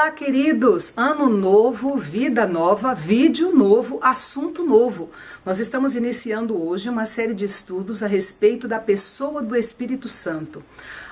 Olá, queridos! Ano novo, vida nova, vídeo novo, assunto novo. Nós estamos iniciando hoje uma série de estudos a respeito da pessoa do Espírito Santo.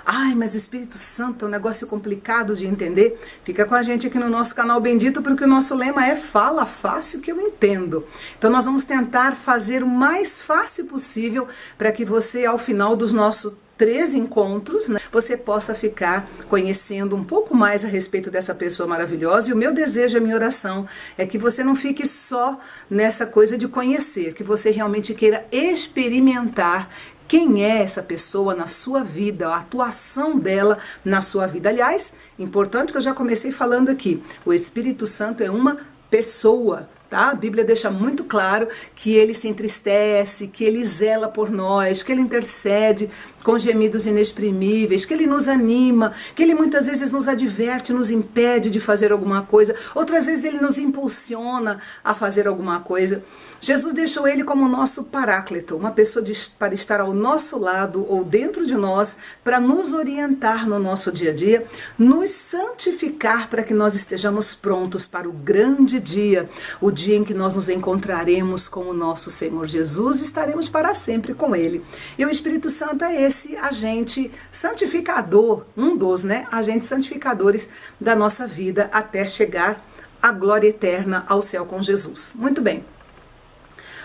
Ai, mas o Espírito Santo é um negócio complicado de entender. Fica com a gente aqui no nosso canal Bendito, porque o nosso lema é Fala Fácil que eu entendo. Então nós vamos tentar fazer o mais fácil possível para que você, ao final dos nossos 3 encontros, né, você possa ficar conhecendo um pouco mais a respeito dessa pessoa maravilhosa. E o meu desejo, a minha oração, é que você não fique só nessa coisa de conhecer, que você realmente queira experimentar quem é essa pessoa na sua vida, a atuação dela na sua vida. Aliás, importante que eu já comecei falando aqui, o Espírito Santo é uma pessoa. Tá? A Bíblia deixa muito claro que ele se entristece, que ele zela por nós, que ele intercede com gemidos inexprimíveis, que ele nos anima, que ele muitas vezes nos adverte, nos impede de fazer alguma coisa, outras vezes ele nos impulsiona a fazer alguma coisa. Jesus deixou ele como nosso paráclito, uma pessoa para estar ao nosso lado ou dentro de nós, para nos orientar no nosso dia a dia, nos santificar para que nós estejamos prontos para o grande dia, o dia em que nós nos encontraremos com o nosso Senhor Jesus e estaremos para sempre com Ele. E o Espírito Santo é esse agente santificador, um dos, agentes santificadores da nossa vida até chegar à glória eterna ao céu com Jesus. Muito bem.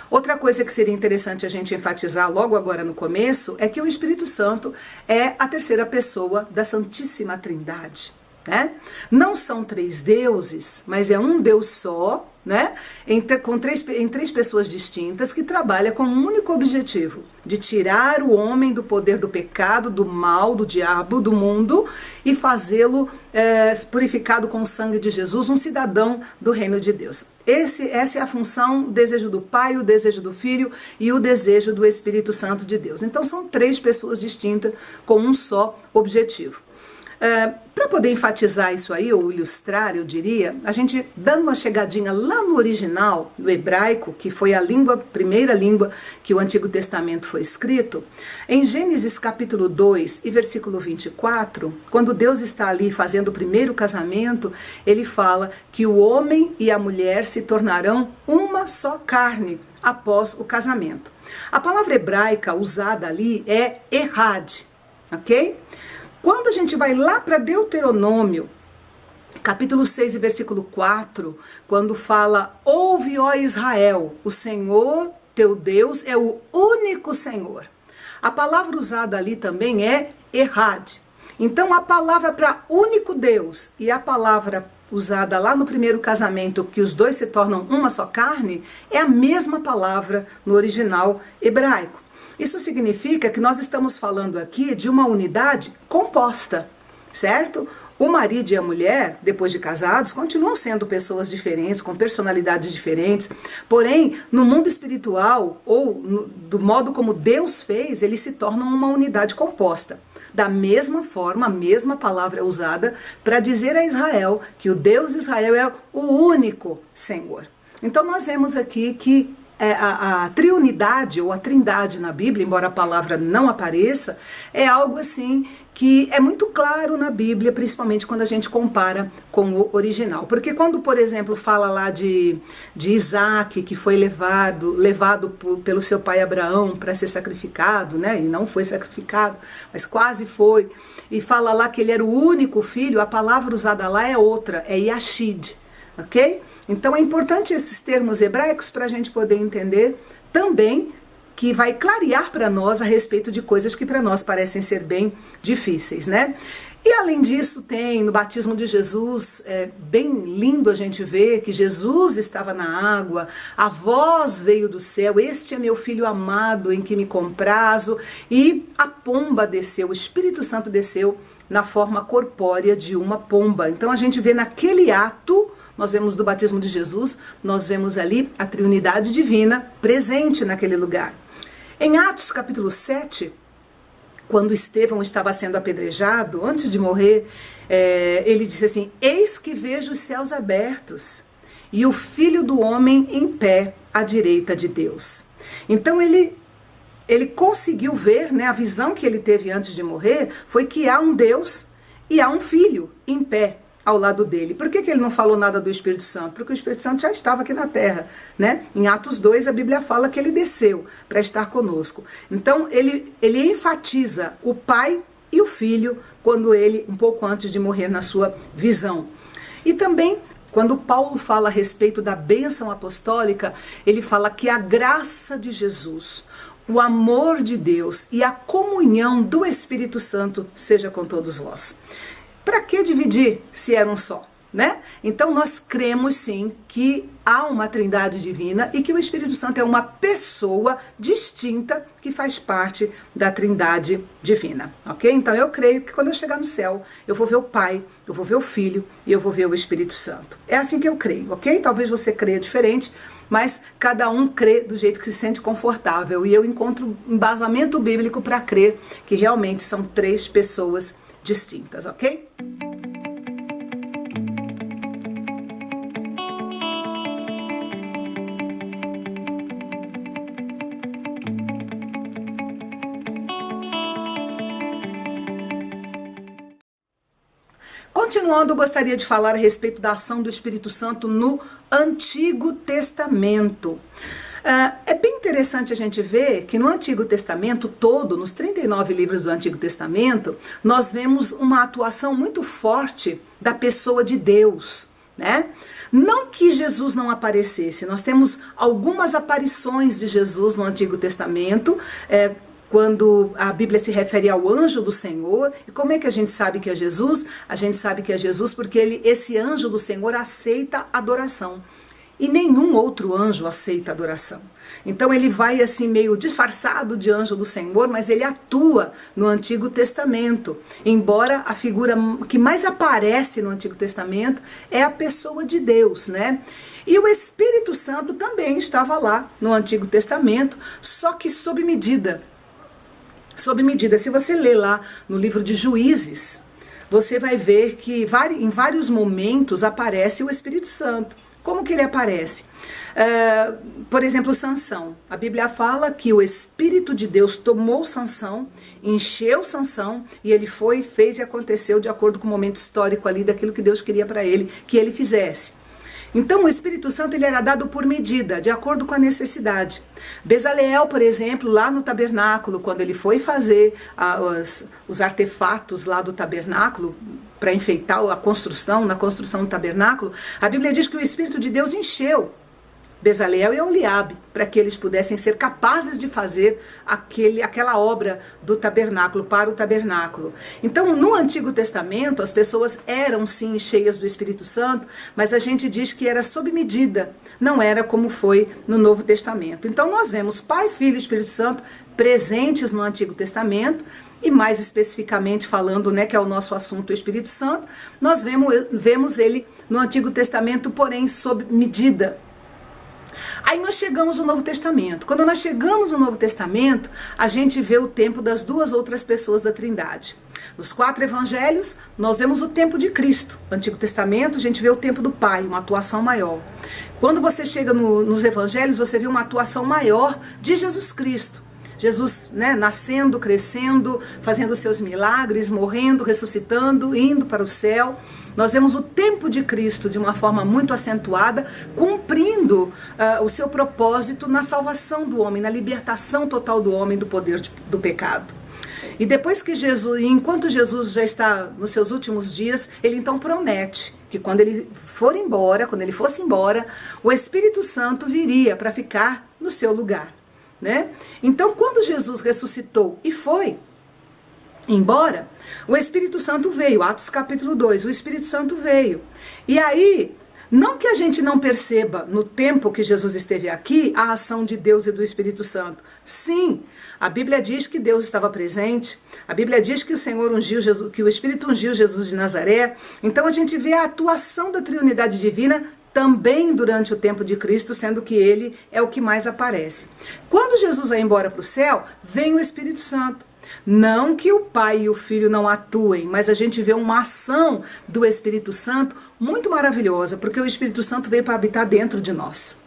Outra coisa que seria interessante a gente enfatizar logo agora no começo é que o Espírito Santo é a terceira pessoa da Santíssima Trindade. Né? Não são 3 deuses, mas é um Deus só, né? em 3 pessoas distintas que trabalha com um único objetivo, de tirar o homem do poder do pecado, do mal, do diabo, do mundo e fazê-lo purificado com o sangue de Jesus, um cidadão do reino de Deus. Essa é a função, o desejo do Pai, o desejo do Filho e o desejo do Espírito Santo de Deus. Então são 3 pessoas distintas com um só objetivo. Para poder enfatizar isso aí, ou ilustrar, eu diria, a gente dando uma chegadinha lá no original, no hebraico, que foi a primeira língua que o Antigo Testamento foi escrito, em Gênesis capítulo 2 e versículo 24, quando Deus está ali fazendo o primeiro casamento, ele fala que o homem e a mulher se tornarão uma só carne após o casamento. A palavra hebraica usada ali é errad, ok? Quando a gente vai lá para Deuteronômio, capítulo 6 e versículo 4, quando fala, ouve, ó Israel, o Senhor teu Deus é o único Senhor. A palavra usada ali também é errad. Então a palavra para único Deus e a palavra usada lá no primeiro casamento, que os dois se tornam uma só carne, é a mesma palavra no original hebraico. Isso significa que nós estamos falando aqui de uma unidade composta, certo? O marido e a mulher, depois de casados, continuam sendo pessoas diferentes, com personalidades diferentes, porém, no mundo espiritual, ou do modo como Deus fez, eles se tornam uma unidade composta. Da mesma forma, a mesma palavra é usada para dizer a Israel que o Deus Israel é o único Senhor. Então nós vemos aqui que a triunidade ou a trindade na Bíblia, embora a palavra não apareça, é algo assim que é muito claro na Bíblia, principalmente quando a gente compara com o original. Porque quando, por exemplo, fala lá de Isaac, que foi levado pelo seu pai Abraão para ser sacrificado, né? E não foi sacrificado, mas quase foi, e fala lá que ele era o único filho, a palavra usada lá é outra, é Yashid, ok? Então é importante esses termos hebraicos para a gente poder entender também que vai clarear para nós a respeito de coisas que para nós parecem ser bem difíceis, né? E além disso tem no batismo de Jesus, é bem lindo a gente ver que Jesus estava na água, a voz veio do céu, este é meu filho amado em que me comprazo, e a pomba desceu, o Espírito Santo desceu na forma corpórea de uma pomba. Então a gente vê naquele ato, nós vemos do batismo de Jesus, nós vemos ali a triunidade divina presente naquele lugar. Em Atos capítulo 7, quando Estevão estava sendo apedrejado, antes de morrer, ele disse assim, eis que vejo os céus abertos e o Filho do Homem em pé à direita de Deus. Então ele conseguiu ver, a visão que ele teve antes de morrer, foi que há um Deus e há um Filho em pé ao lado dele. Por que ele não falou nada do Espírito Santo? Porque o Espírito Santo já estava aqui na terra, né? Em Atos 2, a Bíblia fala que ele desceu para estar conosco. Então, ele enfatiza o Pai e o Filho quando ele, um pouco antes de morrer, na sua visão. E também, quando Paulo fala a respeito da bênção apostólica, ele fala que a graça de Jesus, o amor de Deus e a comunhão do Espírito Santo seja com todos vós. Para que dividir se era um só, né? Então nós cremos sim que há uma trindade divina e que o Espírito Santo é uma pessoa distinta que faz parte da trindade divina, ok? Então eu creio que quando eu chegar no céu, eu vou ver o Pai, eu vou ver o Filho e eu vou ver o Espírito Santo. É assim que eu creio, ok? Talvez você creia diferente, mas cada um crê do jeito que se sente confortável. E eu encontro embasamento bíblico para crer que realmente são três pessoas distintas, ok? Continuando, eu gostaria de falar a respeito da ação do Espírito Santo no Antigo Testamento. É bem interessante a gente ver que no Antigo Testamento todo, nos 39 livros do Antigo Testamento, nós vemos uma atuação muito forte da pessoa de Deus, né? Não que Jesus não aparecesse, nós temos algumas aparições de Jesus no Antigo Testamento, quando a Bíblia se refere ao anjo do Senhor. E como é que a gente sabe que é Jesus? A gente sabe que é Jesus porque esse anjo do Senhor aceita adoração. E nenhum outro anjo aceita adoração. Então ele vai assim meio disfarçado de anjo do Senhor, mas ele atua no Antigo Testamento. Embora a figura que mais aparece no Antigo Testamento é a pessoa de Deus, né? E o Espírito Santo também estava lá no Antigo Testamento, só que sob medida. Sob medida. Se você ler lá no livro de Juízes, você vai ver que em vários momentos aparece o Espírito Santo. Como que ele aparece? Por exemplo, Sansão. A Bíblia fala que o Espírito de Deus tomou Sansão, encheu Sansão, e ele foi, fez e aconteceu de acordo com o momento histórico ali daquilo que Deus queria para ele que ele fizesse. Então o Espírito Santo ele era dado por medida, de acordo com a necessidade. Bezaleel, por exemplo, lá no tabernáculo, quando ele foi fazer os artefatos lá do tabernáculo, para enfeitar na construção do tabernáculo, a Bíblia diz que o Espírito de Deus encheu Bezaleel e Oliabe, para que eles pudessem ser capazes de fazer aquela obra do tabernáculo, para o tabernáculo. Então, no Antigo Testamento, as pessoas eram sim cheias do Espírito Santo, mas a gente diz que era sob medida, não era como foi no Novo Testamento. Então, nós vemos Pai, Filho e Espírito Santo presentes no Antigo Testamento, e mais especificamente falando, né, que é o nosso assunto, o Espírito Santo, nós vemos ele no Antigo Testamento, porém sob medida. Aí nós chegamos no Novo Testamento. Quando nós chegamos no Novo Testamento, a gente vê o tempo das duas outras pessoas da Trindade. Nos 4 evangelhos, nós vemos o tempo de Cristo. No Antigo Testamento, a gente vê o tempo do Pai, uma atuação maior. Quando você chega nos evangelhos, você vê uma atuação maior de Jesus Cristo. Jesus, né, nascendo, crescendo, fazendo seus milagres, morrendo, ressuscitando, indo para o céu. Nós vemos o tempo de Cristo de uma forma muito acentuada, cumprindo o seu propósito na salvação do homem, na libertação total do homem do poder do pecado. E depois que enquanto Jesus já está nos seus últimos dias, ele então promete que quando ele fosse embora, o Espírito Santo viria para ficar no seu lugar, né? Então, quando Jesus ressuscitou e foi embora, o Espírito Santo veio. Atos capítulo 2, o Espírito Santo veio. E aí, não que a gente não perceba no tempo que Jesus esteve aqui a ação de Deus e do Espírito Santo. Sim, a Bíblia diz que Deus estava presente. A Bíblia diz que o Senhor ungiu Jesus, que o Espírito ungiu Jesus de Nazaré. Então a gente vê a atuação da Trindade Divina também durante o tempo de Cristo, sendo que ele é o que mais aparece. Quando Jesus vai embora para o céu, vem o Espírito Santo. Não que o Pai e o Filho não atuem, mas a gente vê uma ação do Espírito Santo muito maravilhosa, porque o Espírito Santo veio para habitar dentro de nós.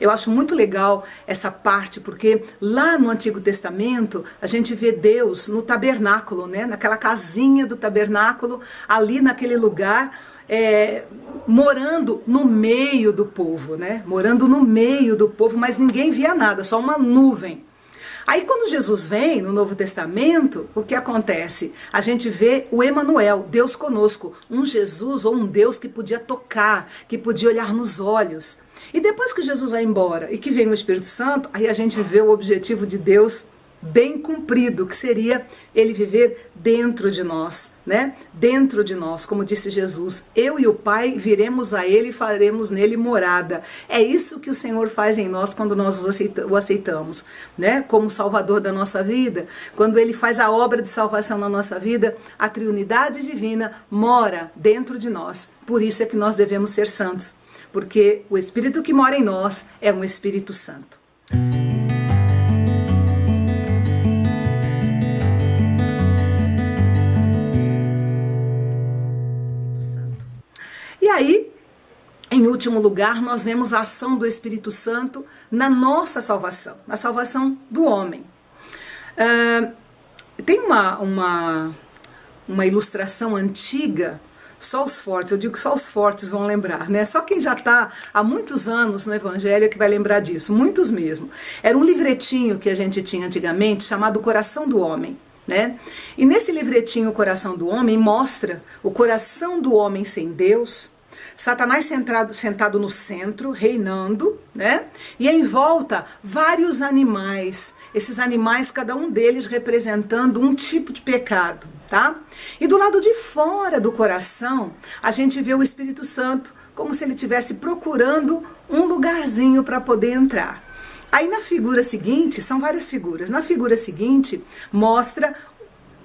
Eu acho muito legal essa parte, porque lá no Antigo Testamento a gente vê Deus no tabernáculo, né? Naquela casinha do tabernáculo, ali naquele lugar, morando no meio do povo, né? Morando no meio do povo, mas ninguém via nada, só uma nuvem. Aí quando Jesus vem no Novo Testamento, o que acontece? A gente vê o Emanuel, Deus conosco, um Jesus ou um Deus que podia tocar, que podia olhar nos olhos. E depois que Jesus vai embora e que vem o Espírito Santo, aí a gente vê o objetivo de Deus bem cumprido, que seria ele viver dentro de nós, né? Dentro de nós, como disse Jesus, eu e o Pai viremos a ele e faremos nele morada. É isso que o Senhor faz em nós quando nós o aceitamos, né? Como Salvador da nossa vida. Quando ele faz a obra de salvação na nossa vida, a Trindade Divina mora dentro de nós. Por isso é que nós devemos ser santos, porque o Espírito que mora em nós é um Espírito Santo. E aí, em último lugar, nós vemos a ação do Espírito Santo na nossa salvação, na salvação do homem. Tem uma ilustração antiga, só os fortes, eu digo que só os fortes vão lembrar, né? Só quem já está há muitos anos no Evangelho é que vai lembrar disso, muitos mesmo. Era um livretinho que a gente tinha antigamente, chamado Coração do Homem. Né? E nesse livretinho, o Coração do Homem, mostra o coração do homem sem Deus, Satanás sentado no centro, reinando, né? E em volta vários animais, esses animais, cada um deles representando um tipo de pecado, tá? E do lado de fora do coração, a gente vê o Espírito Santo como se ele estivesse procurando um lugarzinho para poder entrar. Aí na figura seguinte, são várias figuras, na figura seguinte mostra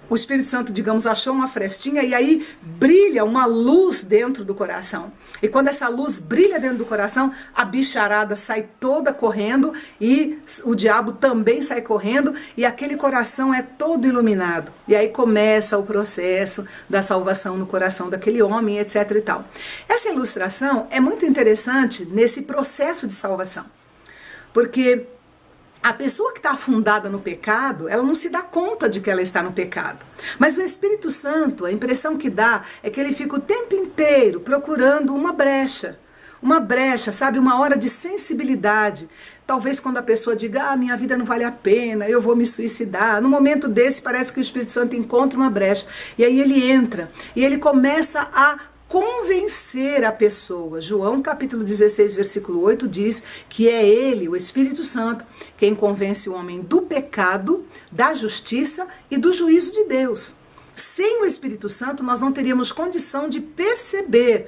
o Espírito Santo, digamos, achou uma frestinha e aí brilha uma luz dentro do coração. E quando essa luz brilha dentro do coração, a bicharada sai toda correndo e o diabo também sai correndo e aquele coração é todo iluminado. E aí começa o processo da salvação no coração daquele homem, etc e tal. Essa ilustração é muito interessante nesse processo de salvação. Porque a pessoa que está afundada no pecado, ela não se dá conta de que ela está no pecado. Mas o Espírito Santo, a impressão que dá é que ele fica o tempo inteiro procurando uma brecha, sabe? Uma hora de sensibilidade. Talvez quando a pessoa diga, minha vida não vale a pena, eu vou me suicidar. No momento desse parece que o Espírito Santo encontra uma brecha. E aí ele entra e ele começa a convencer a pessoa. João capítulo 16, versículo 8 diz que é ele, o Espírito Santo, quem convence o homem do pecado, da justiça e do juízo de Deus. Sem o Espírito Santo, nós não teríamos condição de perceber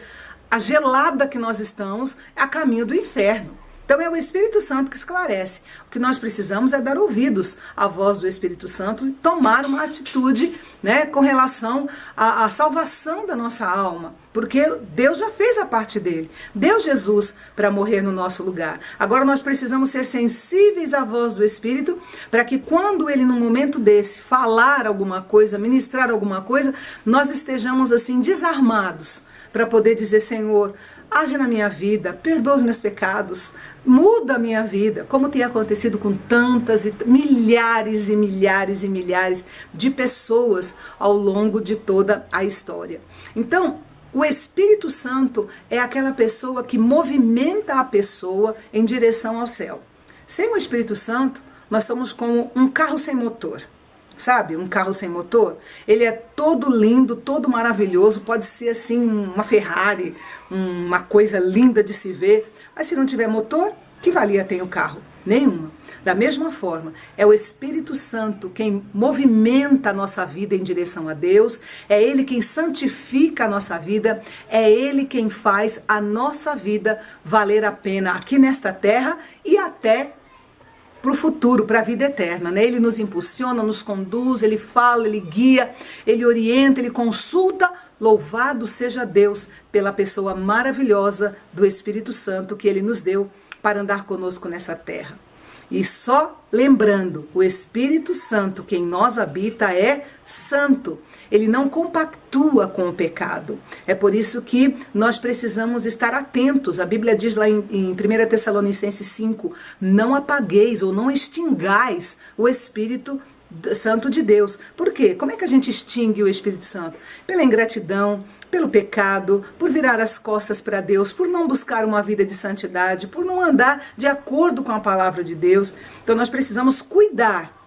a gelada que nós estamos a caminho do inferno. Então é o Espírito Santo que esclarece. O que nós precisamos é dar ouvidos à voz do Espírito Santo e tomar uma atitude, né, com relação à salvação da nossa alma. Porque Deus já fez a parte dele. Deu Jesus para morrer no nosso lugar. Agora nós precisamos ser sensíveis à voz do Espírito para que quando ele, num momento desse, falar alguma coisa, ministrar alguma coisa, nós estejamos assim desarmados para poder dizer, Senhor, age na minha vida, perdoa os meus pecados, muda a minha vida, como tem acontecido com tantas, milhares e milhares e milhares de pessoas ao longo de toda a história. Então, o Espírito Santo é aquela pessoa que movimenta a pessoa em direção ao céu. Sem o Espírito Santo, nós somos como um carro sem motor. Sabe, um carro sem motor, ele é todo lindo, todo maravilhoso, pode ser assim uma Ferrari, uma coisa linda de se ver, mas se não tiver motor, que valia tem o carro? Nenhuma. Da mesma forma, é o Espírito Santo quem movimenta a nossa vida em direção a Deus, é Ele quem santifica a nossa vida, é Ele quem faz a nossa vida valer a pena aqui nesta terra e até para o futuro, para a vida eterna, né? Ele nos impulsiona, nos conduz, ele fala, ele guia, ele orienta, ele consulta. Louvado seja Deus pela pessoa maravilhosa do Espírito Santo que ele nos deu para andar conosco nessa terra. E só lembrando, o Espírito Santo que em nós habita é santo. Ele não compactua com o pecado. É por isso que nós precisamos estar atentos. A Bíblia diz lá em 1 Tessalonicenses 5, não apagueis ou não extingais o Espírito Santo de Deus. Por quê? Como é que a gente extingue o Espírito Santo? Pela ingratidão, pelo pecado, por virar as costas para Deus, por não buscar uma vida de santidade, por não andar de acordo com a palavra de Deus. Então nós precisamos cuidar,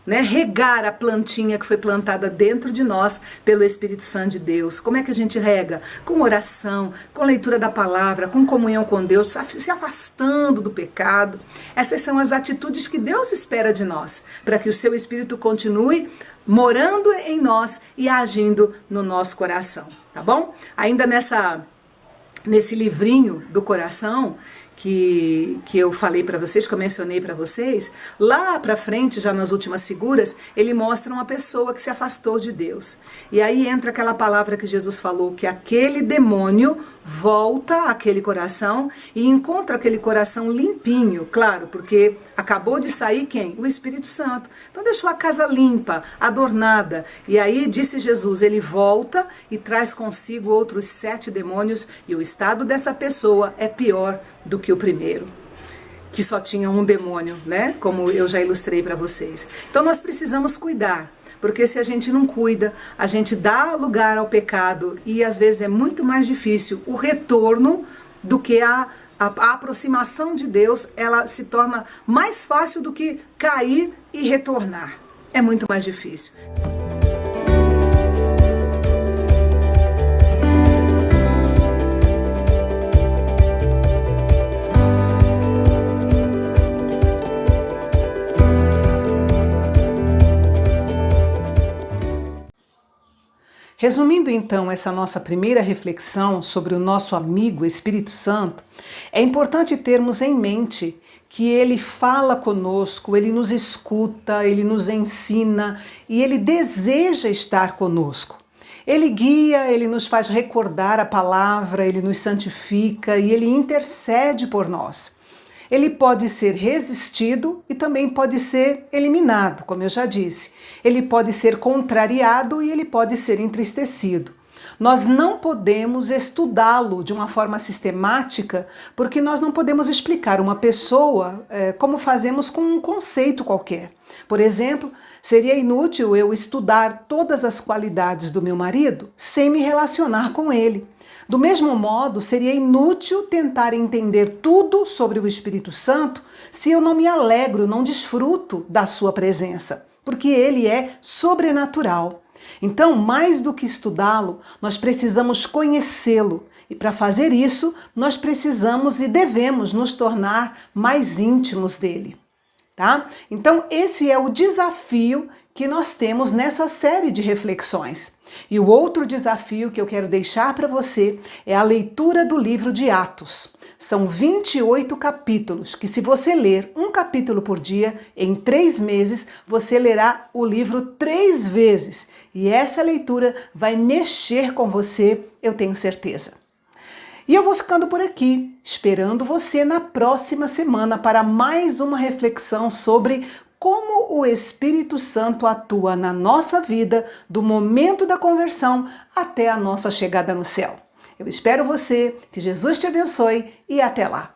né, regar a plantinha que foi plantada dentro de nós pelo Espírito Santo de Deus. Como é que a gente rega? Com oração, com leitura da palavra, com comunhão com Deus, se afastando do pecado. Essas são as atitudes que Deus espera de nós, para que o seu Espírito continue morando em nós e agindo no nosso coração, tá bom? Ainda nesse livrinho do coração, que eu falei para vocês, que eu mencionei para vocês, lá para frente, já nas últimas figuras, ele mostra uma pessoa que se afastou de Deus. E aí entra aquela palavra que Jesus falou, que aquele demônio volta àquele coração e encontra aquele coração limpinho, claro, porque acabou de sair quem? O Espírito Santo. Então deixou a casa limpa, adornada. E aí disse Jesus, ele volta e traz consigo outros 7 demônios e o estado dessa pessoa é pior do que o primeiro, que só tinha um demônio, né? Como eu já ilustrei para vocês. Então nós precisamos cuidar, porque se a gente não cuida, a gente dá lugar ao pecado e às vezes é muito mais difícil o retorno do que a aproximação de Deus. Ela se torna mais fácil do que cair e retornar. É muito mais difícil. Resumindo então essa nossa primeira reflexão sobre o nosso amigo Espírito Santo, é importante termos em mente que ele fala conosco, ele nos escuta, ele nos ensina e ele deseja estar conosco. Ele guia, ele nos faz recordar a palavra, ele nos santifica e ele intercede por nós. Ele pode ser resistido e também pode ser eliminado, como eu já disse. Ele pode ser contrariado e ele pode ser entristecido. Nós não podemos estudá-lo de uma forma sistemática, porque nós não podemos explicar uma pessoa como fazemos com um conceito qualquer. Por exemplo, seria inútil eu estudar todas as qualidades do meu marido sem me relacionar com ele. Do mesmo modo, seria inútil tentar entender tudo sobre o Espírito Santo se eu não me alegro, não desfruto da sua presença, porque ele é sobrenatural. Então, mais do que estudá-lo, nós precisamos conhecê-lo. E para fazer isso, nós precisamos e devemos nos tornar mais íntimos dele. Tá? Então, esse é o desafio que nós temos nessa série de reflexões. E o outro desafio que eu quero deixar para você é a leitura do livro de Atos. São 28 capítulos, que se você ler um capítulo por dia, em 3 meses, você lerá o livro 3 vezes. E essa leitura vai mexer com você, eu tenho certeza. E eu vou ficando por aqui, esperando você na próxima semana para mais uma reflexão sobre como o Espírito Santo atua na nossa vida, do momento da conversão até a nossa chegada no céu. Eu espero você, que Jesus te abençoe e até lá!